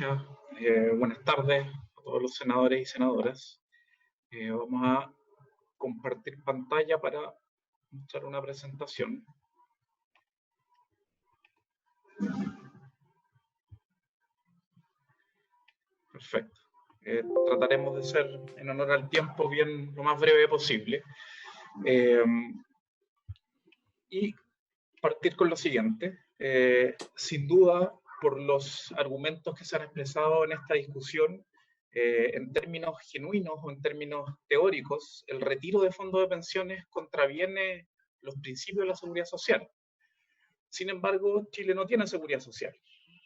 gracias. Buenas tardes a todos los senadores y senadoras. Vamos a compartir pantalla para mostrar una presentación. Perfecto. Trataremos de ser, en honor al tiempo, bien lo más breve posible. Y partir con lo siguiente. Sin duda, por los argumentos que se han expresado en esta discusión, en términos genuinos o en términos teóricos, el retiro de fondos de pensiones contraviene los principios de la seguridad social. Sin embargo, Chile no tiene seguridad social.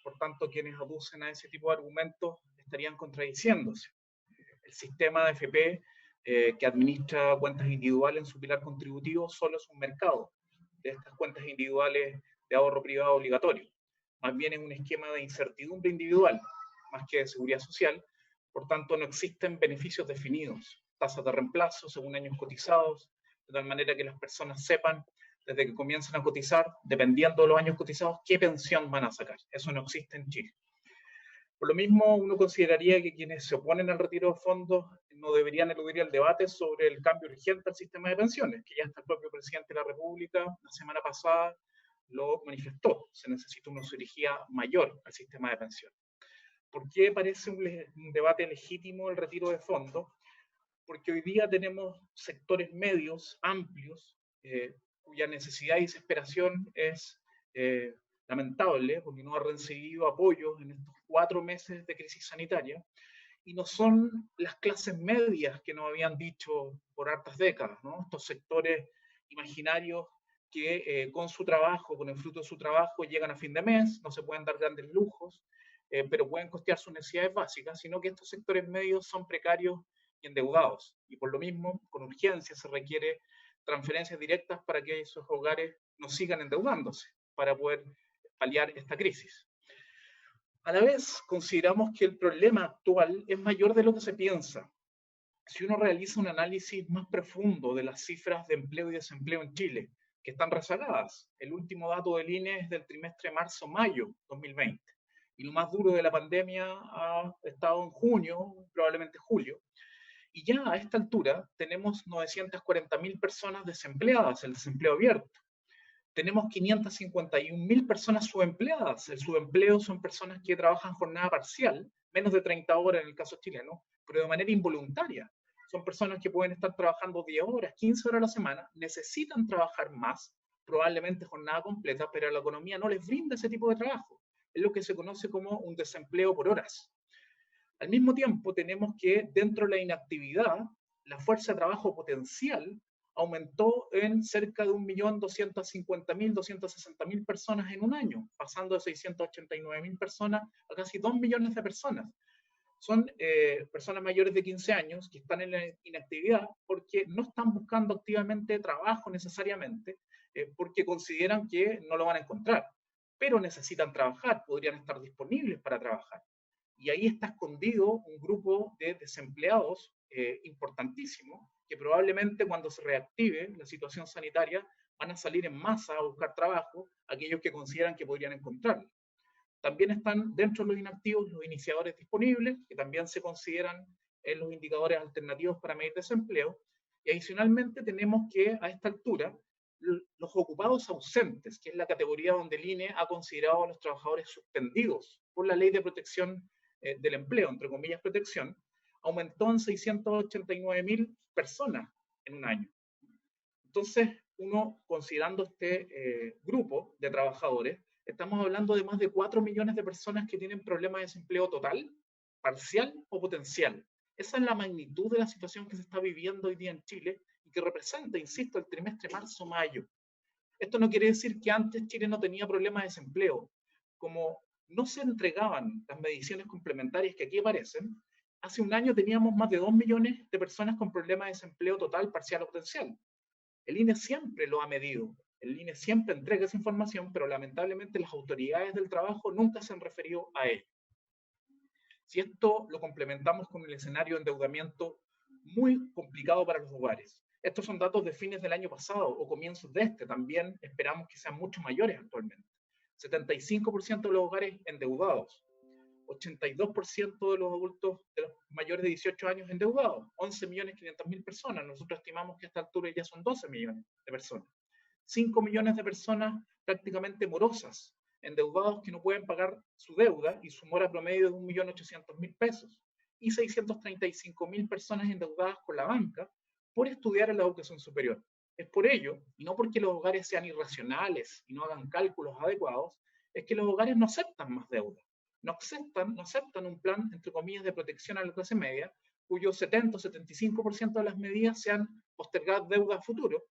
Por tanto, quienes aducen a ese tipo de argumentos estarían contradiciéndose. El sistema de AFP que administra cuentas individuales en su pilar contributivo solo es un mercado de estas cuentas individuales de ahorro privado obligatorio. Más bien es un esquema de incertidumbre individual, más que de seguridad social. Por tanto, no existen beneficios definidos, tasas de reemplazo según años cotizados, de tal manera que las personas sepan desde que comienzan a cotizar, dependiendo de los años cotizados, qué pensión van a sacar. Eso no existe en Chile. Por lo mismo, uno consideraría que quienes se oponen al retiro de fondos no deberían eludir el debate sobre el cambio urgente al sistema de pensiones, que ya hasta el propio presidente de la República la semana pasada lo manifestó. Se necesita una cirugía mayor al sistema de pensiones. ¿Por qué parece un debate legítimo el retiro de fondos? Porque hoy día tenemos sectores medios amplios cuya necesidad y desesperación es lamentable, porque no ha recibido apoyo en estos 4 meses de crisis sanitaria, y no son las clases medias que nos habían dicho por hartas décadas, ¿no? Estos sectores imaginarios que con su trabajo, con el fruto de su trabajo, llegan a fin de mes, no se pueden dar grandes lujos, pero pueden costear sus necesidades básicas, sino que estos sectores medios son precarios y endeudados, y por lo mismo, con urgencia se requiere transferencias directas para que esos hogares no sigan endeudándose, para poder paliar esta crisis. A la vez, consideramos que el problema actual es mayor de lo que se piensa. Si uno realiza un análisis más profundo de las cifras de empleo y desempleo en Chile, que están rezagadas, el último dato del INE es del trimestre marzo-mayo 2020, y lo más duro de la pandemia ha estado en junio, probablemente julio, y ya a esta altura tenemos 940.000 personas desempleadas, el desempleo abierto. Tenemos 551.000 personas subempleadas. El subempleo son personas que trabajan jornada parcial, menos de 30 horas en el caso chileno, pero de manera involuntaria. Son personas que pueden estar trabajando 10 horas, 15 horas a la semana, necesitan trabajar más, probablemente jornada completa, pero la economía no les brinda ese tipo de trabajo. Es lo que se conoce como un desempleo por horas. Al mismo tiempo, tenemos que dentro de la inactividad, la fuerza de trabajo potencial aumentó en cerca de 1.250.000, 260.000 personas en un año, pasando de 689.000 personas a casi 2 millones de personas. Son personas mayores de 15 años que están en la inactividad porque no están buscando activamente trabajo necesariamente, porque consideran que no lo van a encontrar, pero necesitan trabajar, podrían estar disponibles para trabajar. Y ahí está escondido un grupo de desempleados importantísimo, que probablemente cuando se reactive la situación sanitaria van a salir en masa a buscar trabajo, aquellos que consideran que podrían encontrarlo. También están dentro de los inactivos los iniciadores disponibles, que también se consideran en los indicadores alternativos para medir desempleo. Y adicionalmente tenemos que a esta altura los ocupados ausentes, que es la categoría donde el INE ha considerado a los trabajadores suspendidos por la ley de protección del empleo, entre comillas protección, aumentó en 689.000 personas en un año. Entonces, uno, considerando este grupo de trabajadores, estamos hablando de más de 4 millones de personas que tienen problemas de desempleo total, parcial o potencial. Esa es la magnitud de la situación que se está viviendo hoy día en Chile y que representa, insisto, el trimestre marzo-mayo. Esto no quiere decir que antes Chile no tenía problemas de desempleo. Como no se entregaban las mediciones complementarias que aquí aparecen, hace un año teníamos más de 2 millones de personas con problemas de desempleo total, parcial o potencial. El INE siempre lo ha medido, el INE siempre entrega esa información, pero lamentablemente las autoridades del trabajo nunca se han referido a ello. Si esto lo complementamos con el escenario de endeudamiento muy complicado para los hogares, estos son datos de fines del año pasado o comienzos de este, también esperamos que sean mucho mayores actualmente. 75% de los hogares endeudados, 82% de los adultos de los mayores de 18 años endeudados, 11.500.000 personas. Nosotros estimamos que a esta altura ya son 12 millones de personas. 5 millones de personas prácticamente morosas, endeudados que no pueden pagar su deuda y su mora promedio de 1.800.000 pesos. Y 635.000 personas endeudadas con la banca por estudiar en la educación superior. Es por ello, y no porque los hogares sean irracionales y no hagan cálculos adecuados, es que los hogares no aceptan más deuda. No aceptan un plan, entre comillas, de protección a la clase media, cuyo 70 o 75% de las medidas sean postergar deuda a futuro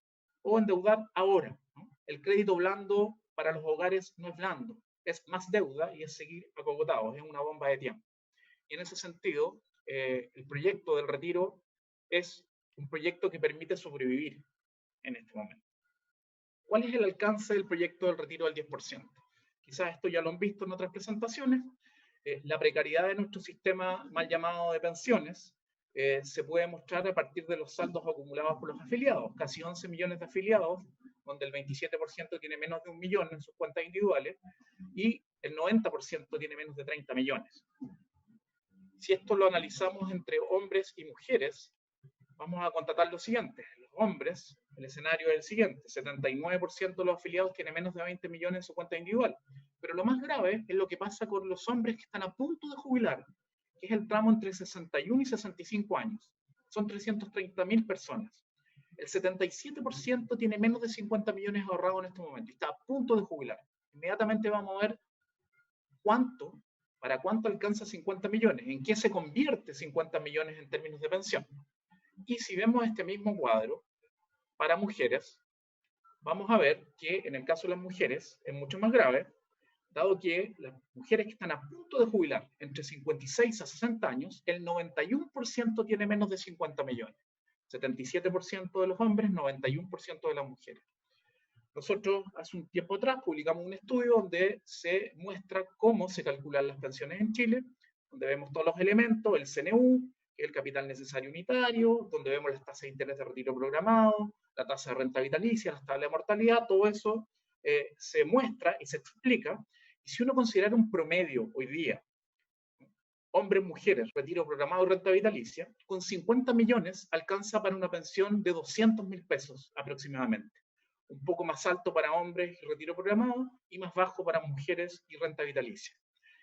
o endeudar ahora, ¿no? El crédito blando para los hogares no es blando, es más deuda y es seguir acogotados, es una bomba de tiempo. Y en ese sentido, el proyecto del retiro es un proyecto que permite sobrevivir en este momento. ¿Cuál es el alcance del proyecto del retiro del 10%? Quizás esto ya lo han visto en otras presentaciones. La precariedad de nuestro sistema mal llamado de pensiones se puede mostrar a partir de los saldos acumulados por los afiliados. Casi 11 millones de afiliados, donde el 27% tiene menos de 1 millón en sus cuentas individuales y el 90% tiene menos de 30 millones. Si esto lo analizamos entre hombres y mujeres, vamos a constatar lo siguiente. Los hombres, el escenario es el siguiente: 79% de los afiliados tienen menos de 20 millones en su cuenta individual. Pero lo más grave es lo que pasa con los hombres que están a punto de jubilar, que es el tramo entre 61 y 65 años. Son 330.000 personas. El 77% tiene menos de 50 millones ahorrados en este momento y está a punto de jubilar. Inmediatamente vamos a ver para cuánto alcanza 50 millones, en qué se convierte 50 millones en términos de pensión. Y si vemos este mismo cuadro para mujeres, vamos a ver que en el caso de las mujeres es mucho más grave, dado que las mujeres que están a punto de jubilar entre 56 a 60 años, el 91% tiene menos de 50 millones. 77% de los hombres, 91% de las mujeres. Nosotros hace un tiempo atrás publicamos un estudio donde se muestra cómo se calculan las pensiones en Chile, donde vemos todos los elementos, el CNU, que es el capital necesario unitario, donde vemos las tasas de interés de retiro programado, la tasa de renta vitalicia, las tablas de mortalidad, todo eso se muestra y se explica. Y si uno considera un promedio hoy día, hombres, mujeres, retiro programado y renta vitalicia, con 50 millones alcanza para una pensión de 200.000 pesos aproximadamente. Un poco más alto para hombres y retiro programado y más bajo para mujeres y renta vitalicia.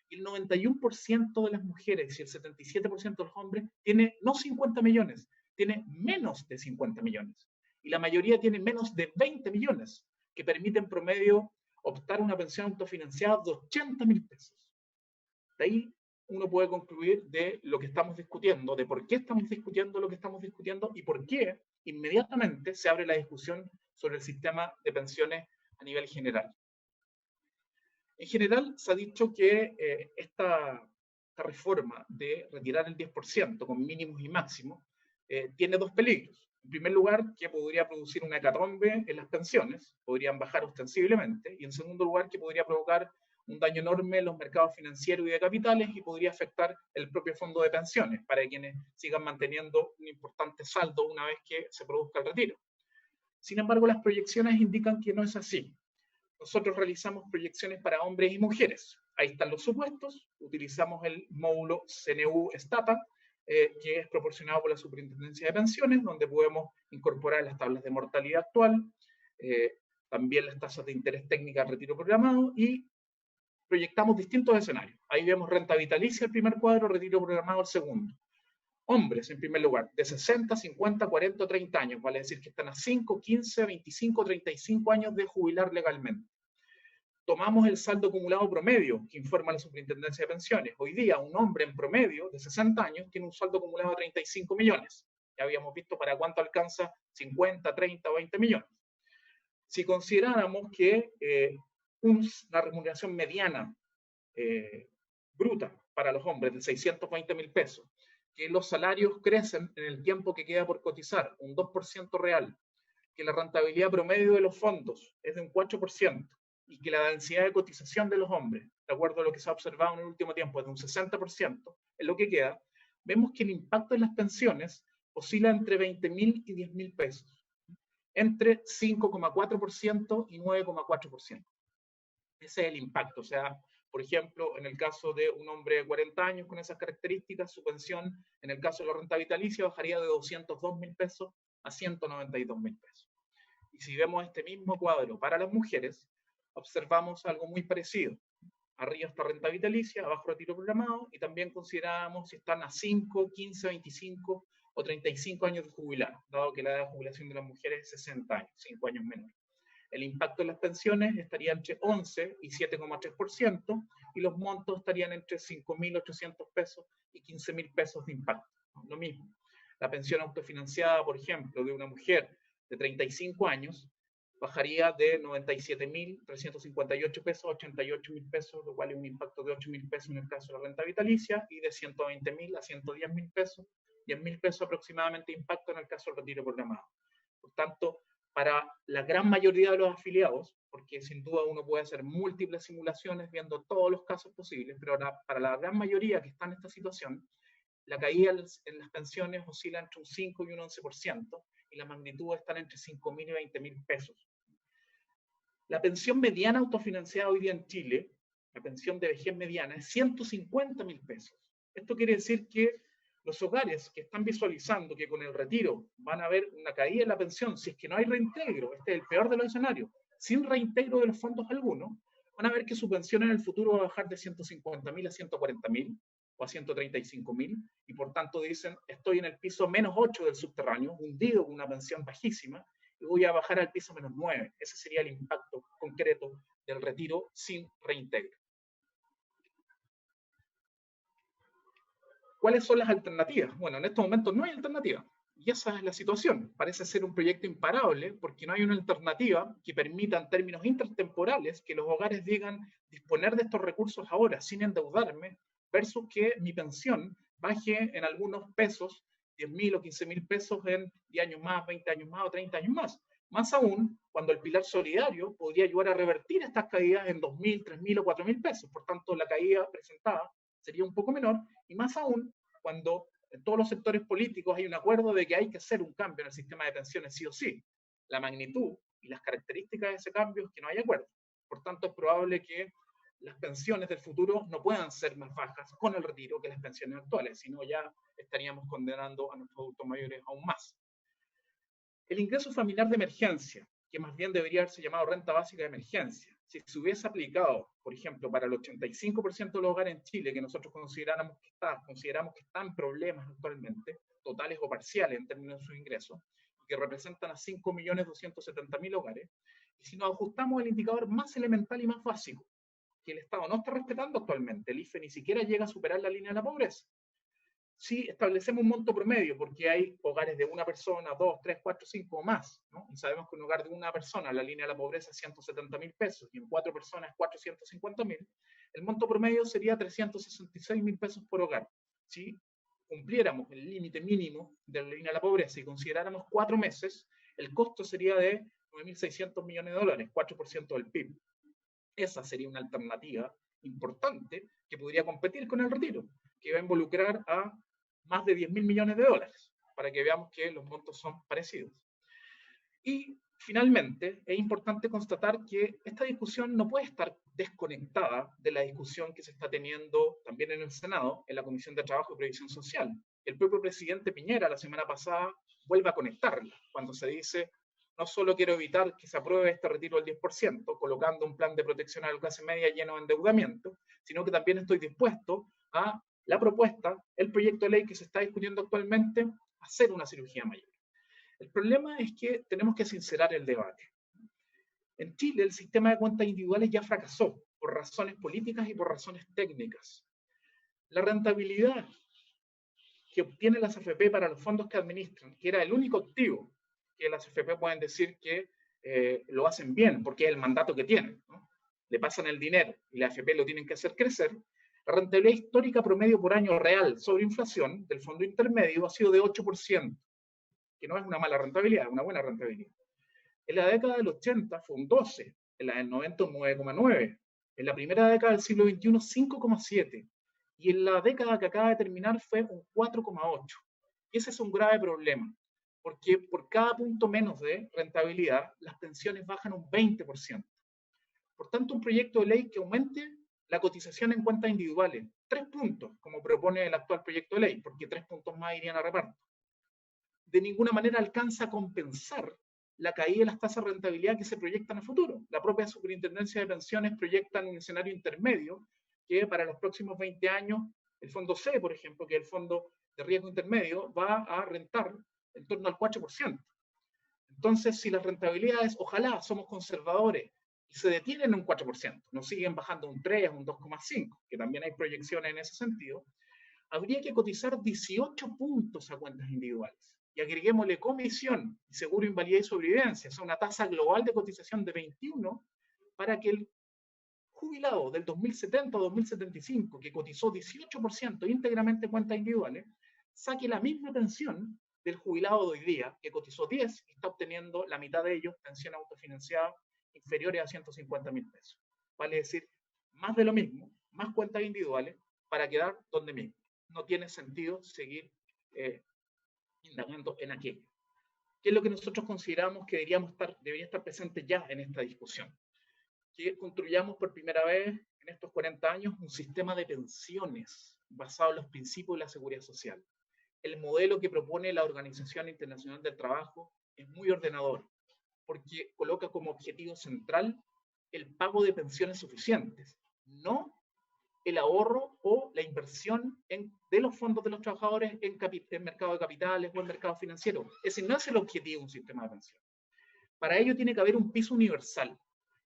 Y el 91% de las mujeres y el 77% de los hombres tiene no 50 millones, tiene menos de 50 millones. Y la mayoría tiene menos de 20 millones, que permiten en promedio optar a una pensión autofinanciada de 80.000 pesos. De ahí uno puede concluir de lo que estamos discutiendo, de por qué estamos discutiendo lo que estamos discutiendo y por qué inmediatamente se abre la discusión sobre el sistema de pensiones a nivel general. En general, se ha dicho que esta reforma de retirar el 10% con mínimos y máximos tiene dos peligros. En primer lugar, que podría producir una hecatombe en las pensiones, podrían bajar ostensiblemente, y en segundo lugar, que podría provocar un daño enorme en los mercados financieros y de capitales y podría afectar el propio fondo de pensiones para quienes sigan manteniendo un importante saldo una vez que se produzca el retiro. Sin embargo, las proyecciones indican que no es así. Nosotros realizamos proyecciones para hombres y mujeres. Ahí están los supuestos. Utilizamos el módulo CNU-STATA, que es proporcionado por la Superintendencia de Pensiones, donde podemos incorporar las tablas de mortalidad actual, también las tasas de interés técnica al retiro programado y proyectamos distintos escenarios. Ahí vemos renta vitalicia el primer cuadro, retiro programado el segundo. Hombres, en primer lugar, de 60, 50, 40, 30 años, vale decir que están a 5, 15, 25, 35 años de jubilar legalmente. Tomamos el saldo acumulado promedio que informa la Superintendencia de Pensiones. Hoy día, un hombre en promedio de 60 años tiene un saldo acumulado de 35 millones. Ya habíamos visto para cuánto alcanza 50, 30 o 20 millones. Si consideráramos que una remuneración mediana bruta para los hombres de 620.000 pesos, que los salarios crecen en el tiempo que queda por cotizar, un 2% real, que la rentabilidad promedio de los fondos es de un 4% y que la densidad de cotización de los hombres, de acuerdo a lo que se ha observado en el último tiempo, es de un 60%, en lo que queda, vemos que el impacto en las pensiones oscila entre 20.000 y 10.000 pesos, entre 5,4% y 9,4%. Ese es el impacto, o sea, Por ejemplo, en el caso de un hombre de 40 años con esas características, su pensión, en el caso de la renta vitalicia, bajaría de 202.000 pesos a 192.000 pesos. Y si vemos este mismo cuadro para las mujeres, observamos algo muy parecido. Arriba está renta vitalicia, abajo retiro programado, y también consideramos si están a 5, 15, 25 o 35 años de jubilar, dado que la edad de jubilación de las mujeres es 60 años, 5 años menor. El impacto en las pensiones estaría entre 11 y 7,3%, y los montos estarían entre 5.800 pesos y 15.000 pesos de impacto. Lo mismo. La pensión autofinanciada, por ejemplo, de una mujer de 35 años, bajaría de 97.358 pesos a 88.000 pesos, lo cual es un impacto de 8.000 pesos en el caso de la renta vitalicia, y de 120.000 a 110.000 pesos, 10.000 pesos aproximadamente de impacto en el caso del retiro programado. Por tanto, para la gran mayoría de los afiliados, porque sin duda uno puede hacer múltiples simulaciones viendo todos los casos posibles, pero para la gran mayoría que está en esta situación, la caída en las pensiones oscila entre un 5 y un 11%, y la magnitud están entre 5.000 y 20.000 pesos. La pensión mediana autofinanciada hoy día en Chile, la pensión de vejez mediana, es 150.000 pesos. Esto quiere decir que los hogares que están visualizando que con el retiro van a ver una caída en la pensión, si es que no hay reintegro, este es el peor de los escenarios, sin reintegro de los fondos algunos, van a ver que su pensión en el futuro va a bajar de 150.000 a 140.000 o a 135.000, y por tanto dicen, estoy en el piso menos 8 del subterráneo, hundido con una pensión bajísima, y voy a bajar al piso menos 9. Ese sería el impacto concreto del retiro sin reintegro. ¿Cuáles son las alternativas? Bueno, en estos momentos no hay alternativa. Y esa es la situación. Parece ser un proyecto imparable porque no hay una alternativa que permita en términos intertemporales que los hogares digan disponer de estos recursos ahora sin endeudarme versus que mi pensión baje en algunos pesos, 10.000 o 15.000 pesos en 10 años más, 20 años más o 30 años más. Más aún cuando el pilar solidario podría ayudar a revertir estas caídas en 2.000, 3.000 o 4.000 pesos. Por tanto, la caída presentada sería un poco menor, y más aún cuando en todos los sectores políticos hay un acuerdo de que hay que hacer un cambio en el sistema de pensiones sí o sí. La magnitud y las características de ese cambio es que no hay acuerdo. Por tanto, es probable que las pensiones del futuro no puedan ser más bajas con el retiro que las pensiones actuales, sino ya estaríamos condenando a nuestros adultos mayores aún más. El ingreso familiar de emergencia, que más bien debería haberse llamado renta básica de emergencia, si se hubiese aplicado, por ejemplo, para el 85% de los hogares en Chile que nosotros consideramos que están en problemas actualmente, totales o parciales en términos de sus ingresos, que representan a 5.270.000 hogares, y si nos ajustamos al indicador más elemental y más básico, que el Estado no está respetando actualmente, el IFE ni siquiera llega a superar la línea de la pobreza. Si establecemos un monto promedio, porque hay hogares de una persona, 2, 3, 4, 5 o más, ¿no? Y sabemos que un hogar de una persona, la línea de la pobreza es 170.000 pesos, y en 4 personas 450.000, el monto promedio sería 366.000 pesos por hogar. Si cumpliéramos el límite mínimo de la línea de la pobreza y consideráramos 4 meses, el costo sería de 9.600 millones de dólares, 4% del PIB. Esa sería una alternativa importante que podría competir con el retiro, que va a involucrar a más de 10.000 millones de dólares, para que veamos que los montos son parecidos. Y finalmente, es importante constatar que esta discusión no puede estar desconectada de la discusión que se está teniendo también en el Senado, en la Comisión de Trabajo y Previsión Social. El propio presidente Piñera la semana pasada vuelve a conectarla, cuando se dice, no solo quiero evitar que se apruebe este retiro del 10%, colocando un plan de protección a la clase media lleno de endeudamiento, sino que también estoy dispuesto a la propuesta, el proyecto de ley que se está discutiendo actualmente, hacer una cirugía mayor. El problema es que tenemos que sincerar el debate. En Chile, el sistema de cuentas individuales ya fracasó por razones políticas y por razones técnicas. La rentabilidad que obtienen las AFP para los fondos que administran, que era el único activo que las AFP pueden decir que lo hacen bien, porque es el mandato que tienen, ¿no? Le pasan el dinero y la AFP lo tienen que hacer crecer. La rentabilidad histórica promedio por año real sobre inflación del fondo intermedio ha sido de 8%, que no es una mala rentabilidad, es una buena rentabilidad. En la década del 80 fue un 12%, en la del 90 un 9,9%, en la primera década del siglo XXI 5,7%, y en la década que acaba de terminar fue un 4,8%. Y ese es un grave problema, porque por cada punto menos de rentabilidad, las pensiones bajan un 20%. Por tanto, un proyecto de ley que aumente la cotización en cuentas individuales, 3 puntos, como propone el actual proyecto de ley, porque 3 puntos más irían a reparto, de ninguna manera alcanza a compensar la caída de las tasas de rentabilidad que se proyectan en el futuro. La propia Superintendencia de Pensiones proyecta en un escenario intermedio que para los próximos 20 años, el fondo C, por ejemplo, que es el fondo de riesgo intermedio, va a rentar en torno al 4%. Entonces, si las rentabilidades, ojalá somos conservadores, y se detienen en un 4%, no siguen bajando un 3, un 2,5, que también hay proyecciones en ese sentido, habría que cotizar 18 puntos a cuentas individuales. Y agreguémosle comisión, seguro, invalidez y sobrevivencia, o sea, una tasa global de cotización de 21 para que el jubilado del 2070 o 2075, que cotizó 18% íntegramente en cuentas individuales, saque la misma pensión del jubilado de hoy día, que cotizó 10 y está obteniendo la mitad de ellos pensión autofinanciada inferiores a 150.000 pesos. Vale decir, más de lo mismo, más cuentas individuales para quedar donde mismo. No tiene sentido seguir indagando en aquello. ¿Qué es lo que nosotros consideramos que debería estar presente ya en esta discusión? Que construyamos por primera vez en estos 40 años un sistema de pensiones basado en los principios de la seguridad social. El modelo que propone la Organización Internacional del Trabajo es muy ordenador, porque coloca como objetivo central el pago de pensiones suficientes, no el ahorro o la inversión de los fondos de los trabajadores en mercado de capitales o en mercado financiero. Ese no es el objetivo de un sistema de pensión. Para ello tiene que haber un piso universal.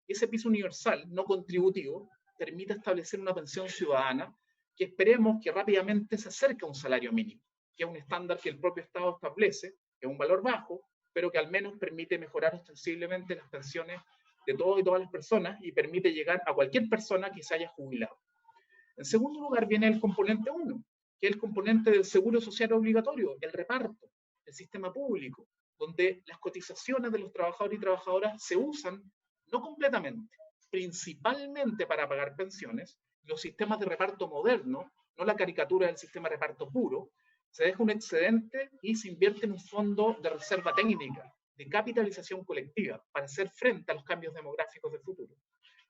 Ese piso universal no contributivo permite establecer una pensión ciudadana que esperemos que rápidamente se acerque a un salario mínimo, que es un estándar que el propio Estado establece, que es un valor bajo, pero que al menos permite mejorar ostensiblemente las pensiones de todos y todas las personas y permite llegar a cualquier persona que se haya jubilado. En segundo lugar viene el componente 1, que es el componente del seguro social obligatorio, el reparto, el sistema público, donde las cotizaciones de los trabajadores y trabajadoras se usan no completamente, principalmente para pagar pensiones. Los sistemas de reparto modernos, no la caricatura del sistema de reparto puro, se deja un excedente y se invierte en un fondo de reserva técnica, de capitalización colectiva, para hacer frente a los cambios demográficos del futuro.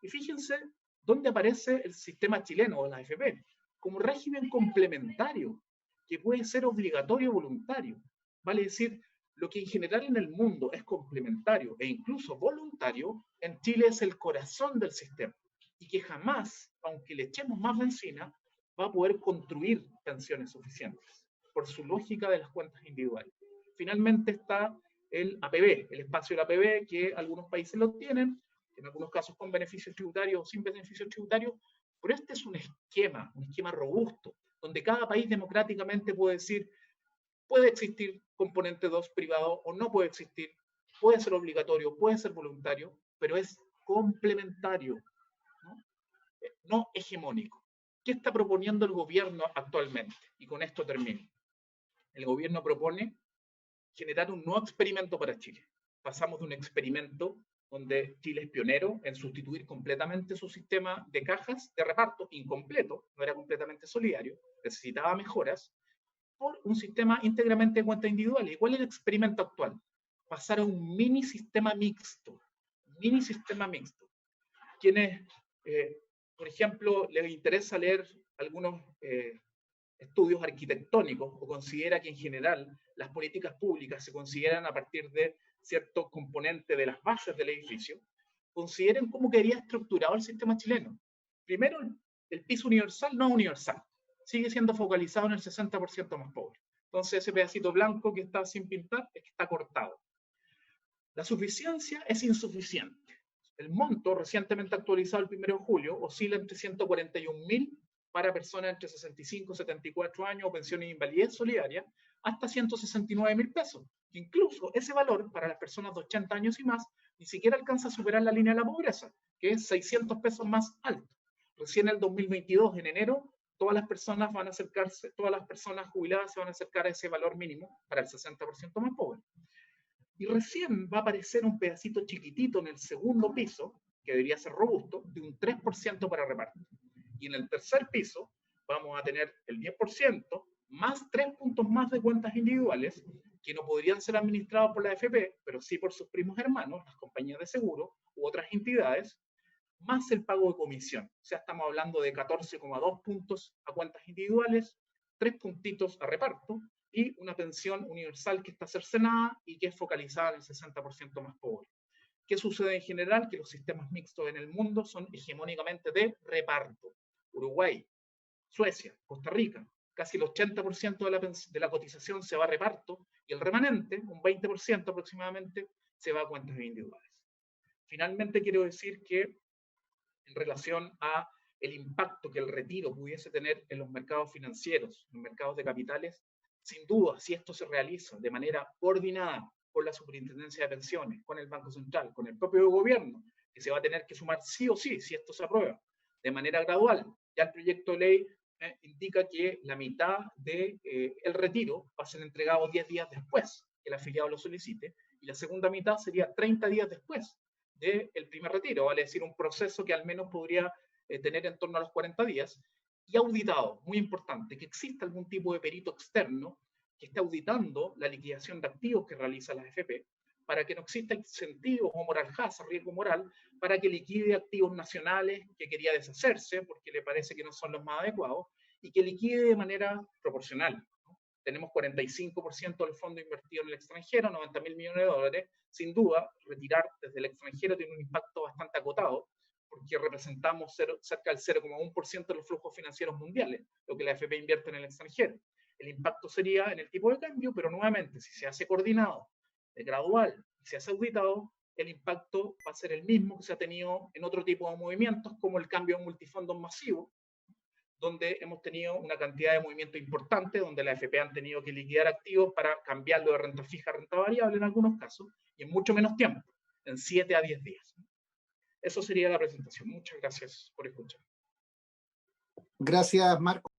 Y fíjense dónde aparece el sistema chileno o la AFP, como régimen complementario, que puede ser obligatorio o voluntario. Vale decir, lo que en general en el mundo es complementario e incluso voluntario, en Chile es el corazón del sistema, y que jamás, aunque le echemos más benzina, va a poder construir pensiones suficientes, por su lógica de las cuentas individuales. Finalmente está el APB, el espacio del APB, que algunos países lo tienen, en algunos casos con beneficios tributarios o sin beneficios tributarios, pero este es un esquema robusto, donde cada país democráticamente puede decir, puede existir componente 2 privado o no puede existir, puede ser obligatorio, puede ser voluntario, pero es complementario, no hegemónico. ¿Qué está proponiendo el gobierno actualmente? Y con esto termino. El gobierno propone generar un nuevo experimento para Chile. Pasamos de un experimento donde Chile es pionero en sustituir completamente su sistema de cajas de reparto, incompleto, no era completamente solidario, necesitaba mejoras, por un sistema íntegramente de cuentas individuales. ¿Y cuál es el experimento actual? Pasar a un mini sistema mixto. Quienes, por ejemplo, les interesa leer algunos estudios arquitectónicos o considera que en general las políticas públicas se consideran a partir de cierto componente de las bases del edificio, consideren cómo quedaría estructurado el sistema chileno. Primero, el piso universal no es universal, sigue siendo focalizado en el 60% más pobre. Entonces ese pedacito blanco que está sin pintar es que está cortado. La suficiencia es insuficiente. El monto recientemente actualizado el 1 de julio oscila entre 141.000 para personas entre 65 y 74 años o pensiones de invalidez solidaria, hasta 169.000 pesos. Incluso ese valor para las personas de 80 años y más ni siquiera alcanza a superar la línea de la pobreza, que es 600 pesos más alto. Recién en el 2022, en enero, todas las personas jubiladas se van a acercar a ese valor mínimo para el 60% más pobre. Y recién va a aparecer un pedacito chiquitito en el segundo piso, que debería ser robusto, de un 3% para reparto. Y en el tercer piso vamos a tener el 10%, más 3 puntos más de cuentas individuales, que no podrían ser administrados por la AFP, pero sí por sus primos hermanos, las compañías de seguro u otras entidades, más el pago de comisión. O sea, estamos hablando de 14,2 puntos a cuentas individuales, 3 puntitos a reparto y una pensión universal que está cercenada y que es focalizada en el 60% más pobre. ¿Qué sucede en general? Que los sistemas mixtos en el mundo son hegemónicamente de reparto. Uruguay, Suecia, Costa Rica, casi el 80% de la cotización se va a reparto y el remanente, un 20% aproximadamente, se va a cuentas individuales. Finalmente quiero decir que en relación a el impacto que el retiro pudiese tener en los mercados financieros, en los mercados de capitales, sin duda, si esto se realiza de manera coordinada con la Superintendencia de Pensiones, con el Banco Central, con el propio gobierno, que se va a tener que sumar sí o sí, si esto se aprueba, de manera gradual. Ya el proyecto de ley indica que la mitad del retiro va a ser entregado 10 días después que el afiliado lo solicite, y la segunda mitad sería 30 días después del primer retiro, vale decir, un proceso que al menos podría tener en torno a los 40 días, y auditado, muy importante, que exista algún tipo de perito externo que esté auditando la liquidación de activos que realiza la AFP, para que no exista incentivos o moral hazard, riesgo moral, para que liquide activos nacionales que quería deshacerse porque le parece que no son los más adecuados, y que liquide de manera proporcional. Tenemos 45% del fondo invertido en el extranjero, 90.000 millones de dólares. Sin duda, retirar desde el extranjero tiene un impacto bastante acotado, porque representamos cerca del 0,1% de los flujos financieros mundiales, lo que la AFP invierte en el extranjero. El impacto sería en el tipo de cambio, pero nuevamente, si se hace coordinado, gradual, y se hace auditado, el impacto va a ser el mismo que se ha tenido en otro tipo de movimientos, como el cambio de multifondos masivo, donde hemos tenido una cantidad de movimiento importante, donde la AFP han tenido que liquidar activos para cambiarlo de renta fija a renta variable en algunos casos, y en mucho menos tiempo, en 7 a 10 días. Eso sería la presentación. Muchas gracias por escuchar. Gracias, Marco.